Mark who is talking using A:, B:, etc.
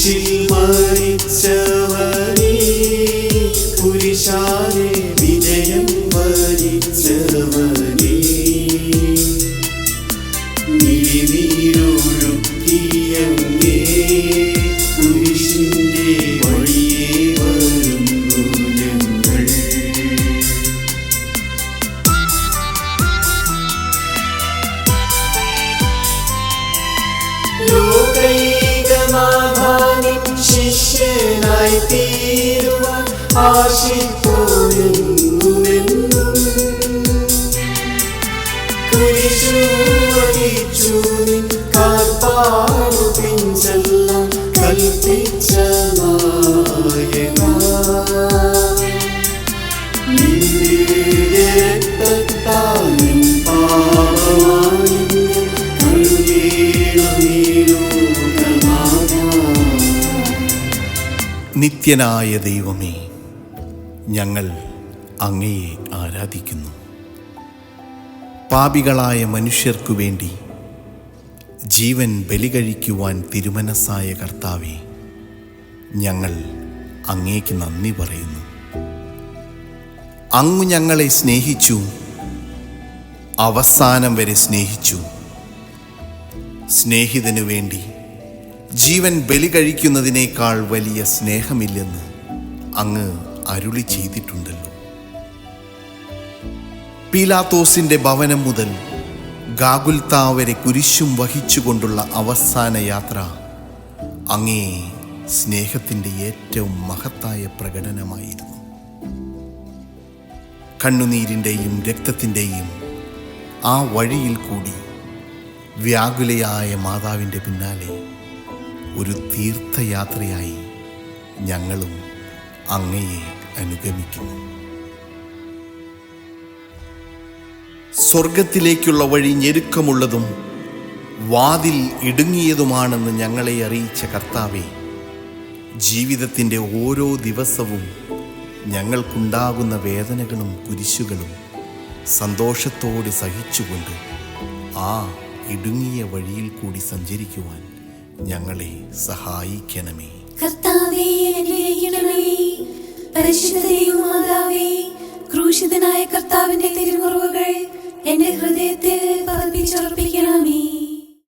A: കുരിശിൽ മരിച്ചവനേ, കുരിശാലെ വിജയം വരിച്ചവനേ, മിഴിനീരൊഴുക്കിയങ്ങേ കുരിശിന്റെ വഴിയേ വരുന്നു ഞങ്ങൾ. ലോകൈകനാഥാനിൻ ശിഷ്യനായി തീരുവാൻ ആശിപ്പോയെന്നുമെന്നും കുരിശു വഹിച്ചു നിൻ കാൽപ്പാടു പിൻചെല്ലാൻ കൽപ്പിച്ച നായകാ, നിന്റെ രക്തത്താൽ നിൻ പാപമാലിന്യം കഴുകേണം നീ ലോകനാഥാ.
B: നിത്യനായ ദൈവമേ, ഞങ്ങൾ അങ്ങയെ ആരാധിക്കുന്നു. പാപികളായ മനുഷ്യർക്കു വേണ്ടി ജീവൻ ബലികഴിക്കുവാൻ തിരുമനസ്സായ കർത്താവേ, ഞങ്ങൾ അങ്ങേക്ക് നന്ദി പറയുന്നു. അങ്ങ് ഞങ്ങളെ സ്നേഹിച്ചു, അവസാനം വരെ സ്നേഹിച്ചു. സ്നേഹിതനു വേണ്ടി ജീവൻ ബലി കഴിക്കുന്നതിനേക്കാൾ വലിയ സ്നേഹമില്ലെന്ന് അങ്ങ് അരുളി ചെയ്തിട്ടുണ്ടല്ലോ. പീലാത്തോസിന്റെ ഭവനം മുതൽ ഗാഗുൽത്താ വരെ കുരിശും വഹിച്ചുകൊണ്ടുള്ള അവസാന യാത്ര അങ്ങേ സ്നേഹത്തിൻ്റെ ഏറ്റവും മഹത്തായ പ്രകടനമായിരുന്നു. കണ്ണുനീരിൻ്റെയും രക്തത്തിൻ്റെയും ആ വഴിയിൽ കൂടി വ്യാകുലയായ മാതാവിൻ്റെ പിന്നാലെ ഒരു തീർത്ഥയാത്രയായി ഞങ്ങളും അങ്ങയെ അനുഗമിക്കുന്നു. സ്വർഗത്തിലേക്കുള്ള വഴി ഞെരുക്കമുള്ളതും വാതിൽ ഇടുങ്ങിയതുമാണെന്ന് ഞങ്ങളെ അറിയിച്ച കർത്താവേ, ജീവിതത്തിൻ്റെ ഓരോ ദിവസവും ഞങ്ങൾക്കുണ്ടാകുന്ന വേദനകളും കുരിശുകളും സന്തോഷത്തോടെ സഹിച്ചുകൊണ്ട് ആ ഇടുങ്ങിയ വഴിയിൽ കൂടി സഞ്ചരിക്കുവാൻ ഞങ്ങളെ സഹായിക്കണമേ.
C: കർത്താവേ, അനുഗ്രഹിക്കണമേ. പരിശുദ്ധ ദൈവമാതാവേ, ക്രൂശിതനായ കർത്താവിന്റെ തിരുമുറിവുകൾ എന്റെ ഹൃദയത്തിൽ പതിപ്പിച്ചുറപ്പിക്കണമേ.